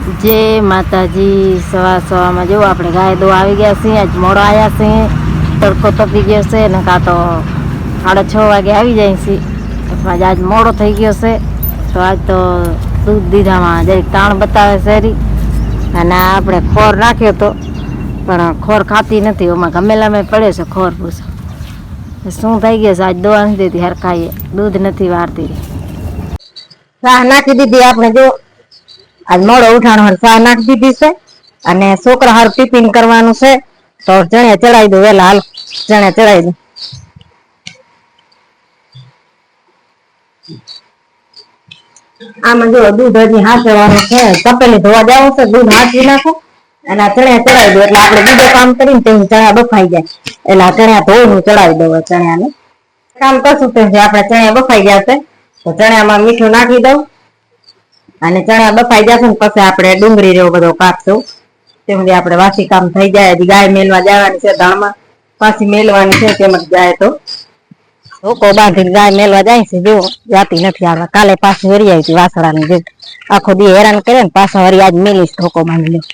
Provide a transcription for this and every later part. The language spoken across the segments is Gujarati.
जय माताजी। सवा सवा में जो આપણે ગાય દો આવી ગયા છે। આજ મોડો આવ્યા છે, તડકો તપી ગયો છે ને કાં તો 6:30 વાગે આવી જાય છે, એટલે આજ મોડો થઈ ગયો છે। તો આજ તો દૂધ દીધામાં જરીક તાણ બતાવે છે રી, અને આપણે ખોર નાખ્યો તો પણ ખોર ખાતી નથી, ઓમાં ગમેલામાં પડે છે ખોર પૂછો શું થઈ ગયું છે। આજ દવા નથી દેતી હરખાઈએ, દૂધ નથી વારતી। સાહ નાખી દીધી આપણે, જો આજ મોડો ઉઠાણો સાહ નાખી દીધી છે, અને છોકરા હાર ટિફિન કરવાનું છે તો ચણે ચડાવી દો વેલા, હાલ ચણે ચડાવી દો। આમાં જો દૂધ હજી હાંસવાનું છે, તપેલી ધોવા જાવ છે, દૂધ હાંસી નાખો અને ચણે ચડાવી દો, એટલે આપણે બીજું કામ કરીને તેની ચણા બફાઈ જાય, એટલે ચણા ધોઈને ચડાવી દો। ચણાને કામ કરશું તો આપણે ચણા બફાઈ જશે તો ચણામાં મીઠું નાખી દઉં, અને ચણા બફાઈ જશે ને પછી આપણે ડુંગળી રેવો બધો કાપશું, તેમ આપણે વાસી કામ થઈ જાય। હજી ગાય મેલવા જવાની છે, ધાણમાં પાછી મેલવાની છે, તેમ જ જાય તો ધોકો બાંધીને ગાય મેલવા જાય છે, જો જાતી નથી આવવા। કાલે પાછી વરી આવી હતી વાસળાની, જે આખો દી હેરાન કરે ને પાછા વરી આજ મેલીશ ધોકો બાંધી લ્યો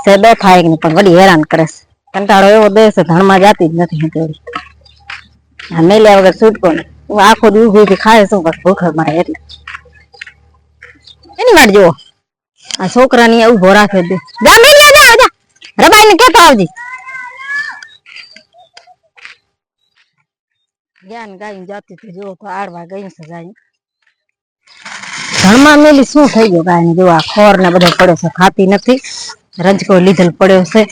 છે, બે થાય ને પણ વળી હેરાન કરે છે, કંટાળો એવો દે છે, ધણમાં જાતી જ નથી। મેલ્યા વગર છૂટકો ને આખો દી ઉભી ખાય શું બસ ભૂખ મારે, એટલે એની વાત જુઓ આ છોકરાની ઉભો રાખે દે, જા મેલ્યા જા જા રબાઈને કેતો આવજી। જ્ઞાન ગાય જાતી તો જો તો આડવા ગઈ છે ગાય, ધણમાં મેલી શું થઈ ગયો ગાય ને, જો આ ખોર ને બધો પડ્યો છે, ખાતી નથી, રંજકો લીધેલ પડ્યો છે,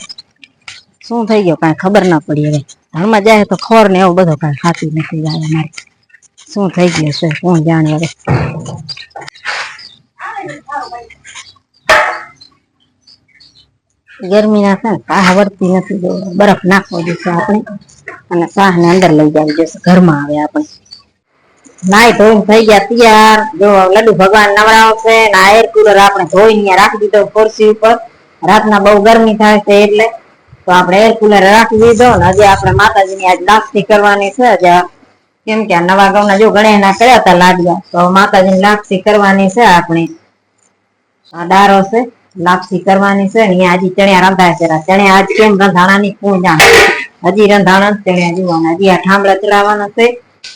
શું થઈ ગયો કાંઈ ખબર ના પડી। હવે ધણમાં જાય તો ખોર ને એવું બધો કાંઈ ખાતી નથી ગાય અમારી, શું થઈ ગયું છે કોણ જાણે। હવે ગરમી ના છે ને સાહ વરતી નથી, બરફ નાખવો જોશે આપણે, અને સાહ ને અંદર લઈ જવી જોશે ઘરમાં। આવે આપણે નાઈ ધોઈને થઈ ગયા તૈયાર, જો લડ્ડુ ભગવાન નવરાવશે ને આ એર કુલર આપણે ધોઈને રાખી દીધો ખુરશી ઉપર, રાતના બહુ ગરમી થાય છે એટલે તો આપણે એર કુલર રાખી દીધો ને હજી આપણે માતાજીની આજ લાપસી કરવાની છે। કેમ કે નવા ઘઉંના જો ગણે ના કર્યા હતા લાડવા, તો માતાજીની લાપસી કરવાની છે આપણે, આ ડારો છે લાપસી કરવાની છે ને હજી ચણિયા રંધાય છે, ચણિયા આજ કેમ રંધાણા ની કોણ જાણે, હજી રંધાણા ચણિયા જોવાના, હજી આ ઠામડા ચડાવવાના છે,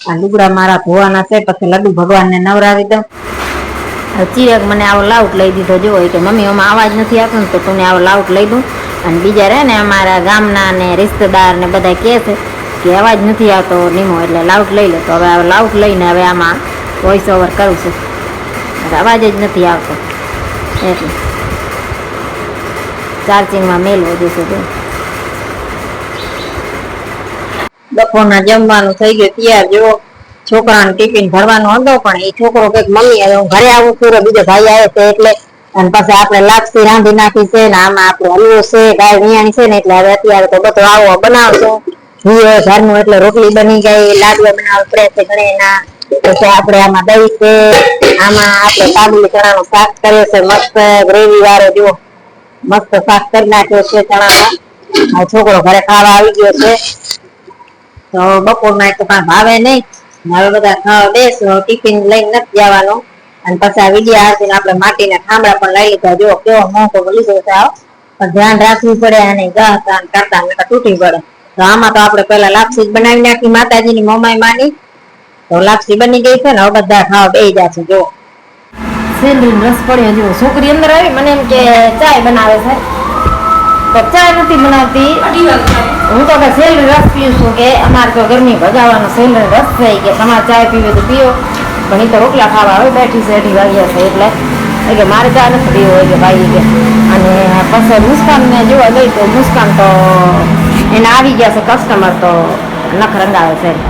આ લુગડા મારા ધોવાના છે, પછી લડ્ડુ ભગવાન ને નવરાવી દઉં। ચિરાગ મને આવો લાઉટ લઈ દીધો, જો કે મમ્મી આમાં અવાજ નથી આવતો ને તો તું આવો લાઉટ લઈ દઉં, અને બીજા રહે ને અમારા ગામના ને રિશ્તેદાર ને બધા કહે છે કે અવાજ નથી આવતો નીમો, એટલે લાઉટ લઈ લે, તો હવે લાઉટ લઈને હવે આમાં વોઇસ ઓવર કરું છું, અવાજ જ નથી આવતો એટલે ચાર્જિંગમાં મેલવો જોશે। બપોરના જમવાનું થઈ ગયું તૈયાર, જો છોકરાને ટિફિન ભરવાનો હતો પણ એ છોકરો કઈક મમ્મી હવે હું ઘરે આવું છું, બીજો ભાઈ આવે છે એટલે, અને પછી આપણે લાપસી રાંધી નાખી છે ને આમાં આપણે હલવો છે, ગાય વિયાણી છે ને એટલે હવે અત્યારે તો બધો આવો બનાવશું ઘરનું, એટલે રોટલી બની ગઈ, લાડવા બનાવવા પડે છે ઘણા, પછી આપણે આમાં દહીં છે, આમાં આપણે કાબુલી ચણાનું શાક કરે છે મસ્ત ગ્રેવી વાળો, જો મસ્ત શાક કરી નાખ્યો છે ચણામાં, છોકરો ઘરે ખાવા આવી ગયો છે તો બપોરના તો કાંઈ ભાવે નહીં, હવે બધા ખાવા બેસો, ટિફિન લઈને નથી જવાનું, અને પછી આ વિડિયા હાથીને આપણે માટીના ઠામડા પણ લઈ લીધા, જો કેવો મોંઘો લીધો છે, પણ ધ્યાન રાખવું પડે અને ગહતા કરતા તૂટી પડે। તો આમાં તો આપણે પેલા લાપસી બનાવી નાખી માતાજીની મોમાઈ માની, તો લાપસી બની ગઈ છે ને હવે બધા ખાવા બેસી જશે। જો સેલરી રસ પડ્યો, જો છોકરી અંદર આવી મને એમ કે ચાય બનાવે છે, તો ચાય નથી બનાવતી, હું તો સેલરી રસ પીવું છું, કે અમારે તો ગરમી ભગાવવાનો સેલરી રસ થઈ કે તમારે ચાય પીવે તો પીવો, પણ એ તો રોટલા ખાવા હવે બેઠી છે 2:30 વાગ્યા છે, એટલે કે મારે ચા નથી પીવો હોય કે ભાઈ કે, અને પછી મુસ્કાનને જોવા ગઈ તો મુસ્કાન તો એને આવી ગયા છે કસ્ટમર, તો નખ રંગાવે છે।